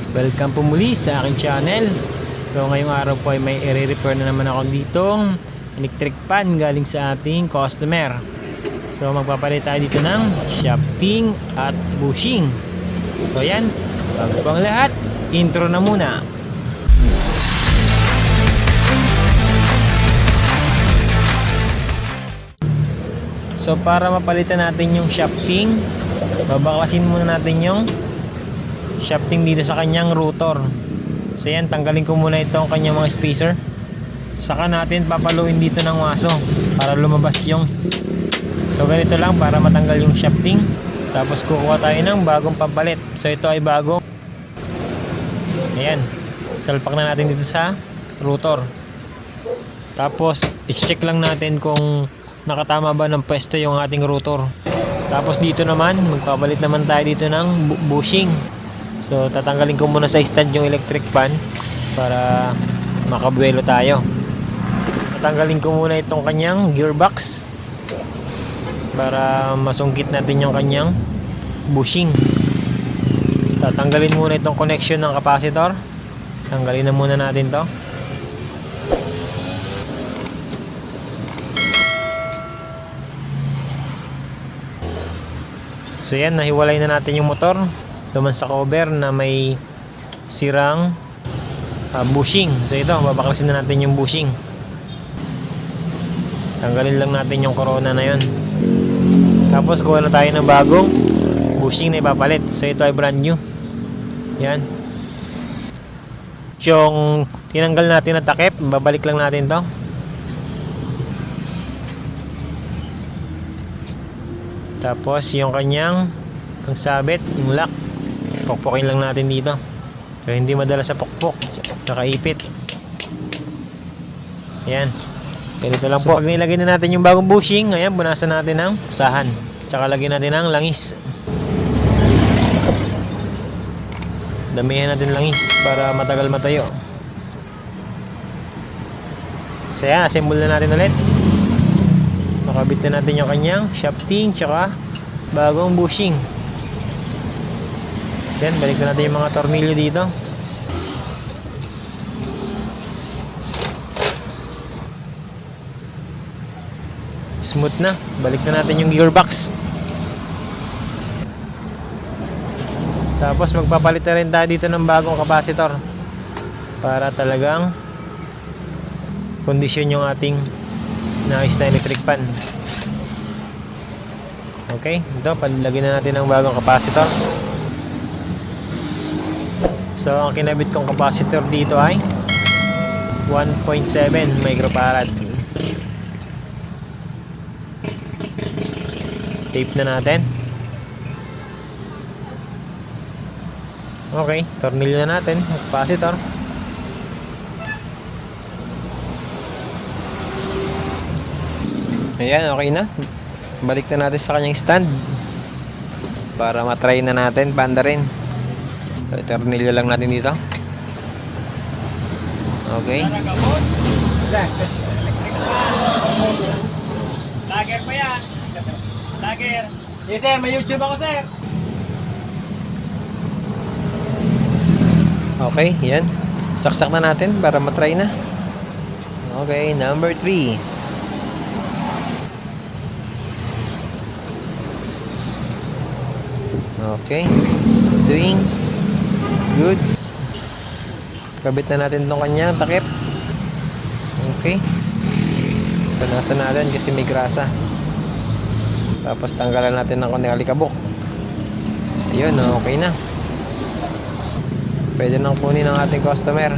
Welcome po muli sa aking channel. So ngayong araw po ay may i-repair na naman ako ditong electric pan galing sa ating customer. So magpapalit tayo dito ng shafting at bushing. So yan, bago pang lahat, intro na muna. So para mapalitan natin yung shafting, babaklasin muna natin yung shafting dito sa kanyang rotor. So yan, tanggalin ko muna itong kanyang mga spacer. Saka natin papaluin dito ng waso para lumabas yung. So ganito lang para matanggal yung shafting. Tapos kukuha tayo ng bagong pampalit. So ito ay bago. Ayan, salpak na natin dito sa rotor. Tapos i-check lang natin kung nakatama ba ng pwesto yung ating rotor. Tapos dito naman, magpapalit naman tayo dito ng bushing. So tatanggalin ko muna sa stand yung electric pan para makabuelo tayo. Tatanggalin ko muna itong kanyang gearbox para masungkit natin yung kanyang bushing. Tatanggalin muna itong connection ng capacitor. Tanggalin na muna natin to. So yan, nahiwalay na natin yung motor duman sa cover na may sirang bushing. So ito, babaklasin na natin yung bushing. Tanggalin lang natin yung corona na yon. Tapos kuha na tayo ng bagong bushing na ipapalit. So ito ay brand new. Yan. Yung tinanggal natin na takip, babalik lang natin to. Tapos yung kanyang ang sabit, yung lock, pokpokin lang natin dito. So hindi madala sa pokpok, nakaipit. Ayan. Ganito lang po. Pag nilagay na natin yung bagong bushing, ayan, punasan natin ng basahan. Tsaka lagyan natin ng langis. Damihan natin langis para matagal matayo. So ayan, assemble na natin ulit. Nakabit na natin yung kanyang shafting tsaka bagong bushing. Then balik na natin yung mga tornilyo dito. Smooth na. Balik na natin yung gearbox. Tapos magpapalit na rin tayo dito ng bagong capacitor para talagang kondisyon yung ating naayos na electric pan. Okay, ito, palagyan na natin ng bagong capacitor. So ang kinabit kong capacitor dito ay 1.7 microfarad. Tape na natin. Okay, tornilyo na natin capacitor. Ayan, okay na. Balik na natin sa kanyang stand para matry na natin banda rin. So tornilyo lang natin dito. Okay. Lager pa yan. Lager. Yes sir, may YouTube ako sir. Okay, yan. Saksak na natin para matry na. Okay, number 3. Okay. Swing. Goods. Kabit na natin itong kanya takip. Okay. Punasan natin kasi may grasa. Tapos tanggalan natin ng konting alikabok. Ayun, okay na. Pwede nang kunin ng ating customer.